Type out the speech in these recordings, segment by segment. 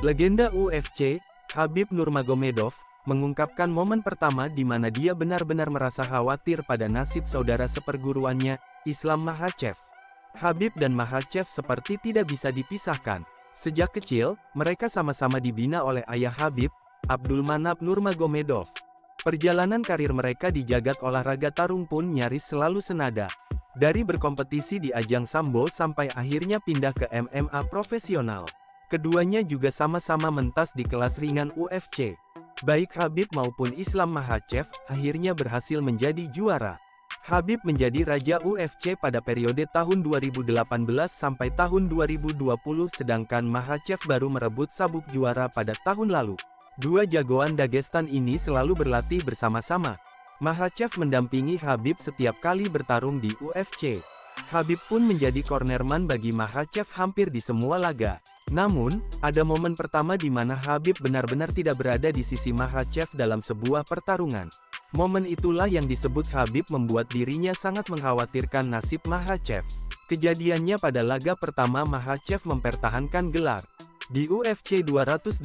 Legenda UFC, Khabib Nurmagomedov, mengungkapkan momen pertama di mana dia benar-benar merasa khawatir pada nasib saudara seperguruannya, Islam Makhachev. Khabib dan Makhachev seperti tidak bisa dipisahkan. Sejak kecil, mereka sama-sama dibina oleh ayah Khabib, Abdulmanap Nurmagomedov. Perjalanan karir mereka di jagat olahraga tarung pun nyaris selalu senada. Dari berkompetisi di ajang sambo sampai akhirnya pindah ke MMA profesional. Keduanya juga sama-sama mentas di kelas ringan UFC. Baik Khabib maupun Islam Makhachev akhirnya berhasil menjadi juara. Khabib menjadi raja UFC pada periode tahun 2018 sampai tahun 2020, sedangkan Makhachev baru merebut sabuk juara pada tahun lalu. Dua jagoan Dagestan ini selalu berlatih bersama-sama. Makhachev mendampingi Khabib setiap kali bertarung di UFC. Khabib pun menjadi cornerman bagi Makhachev hampir di semua laga. Namun, ada momen pertama di mana Khabib benar-benar tidak berada di sisi Makhachev dalam sebuah pertarungan. Momen itulah yang disebut Khabib membuat dirinya sangat mengkhawatirkan nasib Makhachev. Kejadiannya pada laga pertama Makhachev mempertahankan gelar. Di UFC 284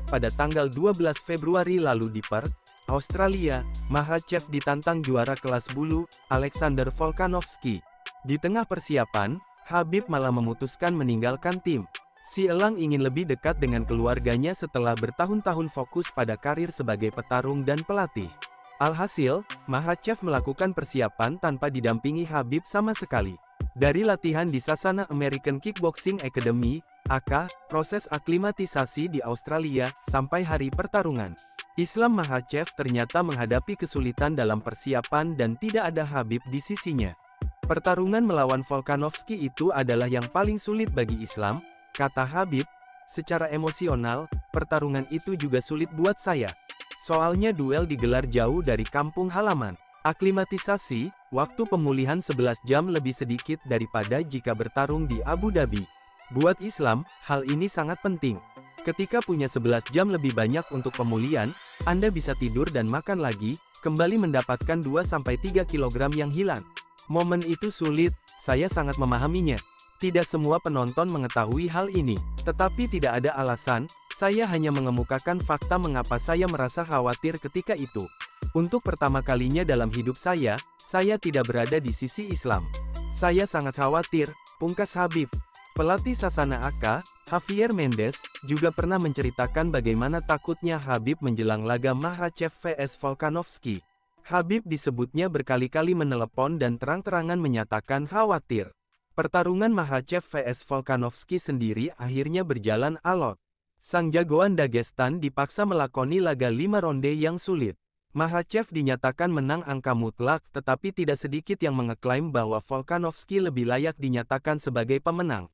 pada tanggal 12 Februari lalu di Perth, Australia, Makhachev ditantang juara kelas bulu, Alexander Volkanovski. Di tengah persiapan, Khabib malah memutuskan meninggalkan tim. Si elang ingin lebih dekat dengan keluarganya setelah bertahun-tahun fokus pada karir sebagai petarung dan pelatih. Alhasil, Makhachev melakukan persiapan tanpa didampingi Khabib sama sekali. Dari latihan di Sasana American Kickboxing Academy, AK, proses aklimatisasi di Australia, sampai hari pertarungan. Islam Makhachev ternyata menghadapi kesulitan dalam persiapan dan tidak ada Khabib di sisinya. Pertarungan melawan Volkanovski itu adalah yang paling sulit bagi Islam, kata Khabib. Secara emosional, pertarungan itu juga sulit buat saya. Soalnya duel digelar jauh dari kampung halaman. Aklimatisasi, waktu pemulihan 11 jam lebih sedikit daripada jika bertarung di Abu Dhabi. Buat Islam, hal ini sangat penting. Ketika punya 11 jam lebih banyak untuk pemulihan, Anda bisa tidur dan makan lagi, kembali mendapatkan 2-3 kg yang hilang. Momen itu sulit, saya sangat memahaminya. Tidak semua penonton mengetahui hal ini, tetapi tidak ada alasan, saya hanya mengemukakan fakta mengapa saya merasa khawatir ketika itu. Untuk pertama kalinya dalam hidup saya tidak berada di sisi Islam. Saya sangat khawatir, pungkas Khabib. Pelatih Sasana AK, Javier Mendes, juga pernah menceritakan bagaimana takutnya Khabib menjelang laga Makhachev vs Volkanovski. Khabib disebutnya berkali-kali menelepon dan terang-terangan menyatakan khawatir. Pertarungan Makhachev vs Volkanovski sendiri akhirnya berjalan alot. Sang jagoan Dagestan dipaksa melakoni laga 5 ronde yang sulit. Makhachev dinyatakan menang angka mutlak, tetapi tidak sedikit yang mengeklaim bahwa Volkanovski lebih layak dinyatakan sebagai pemenang.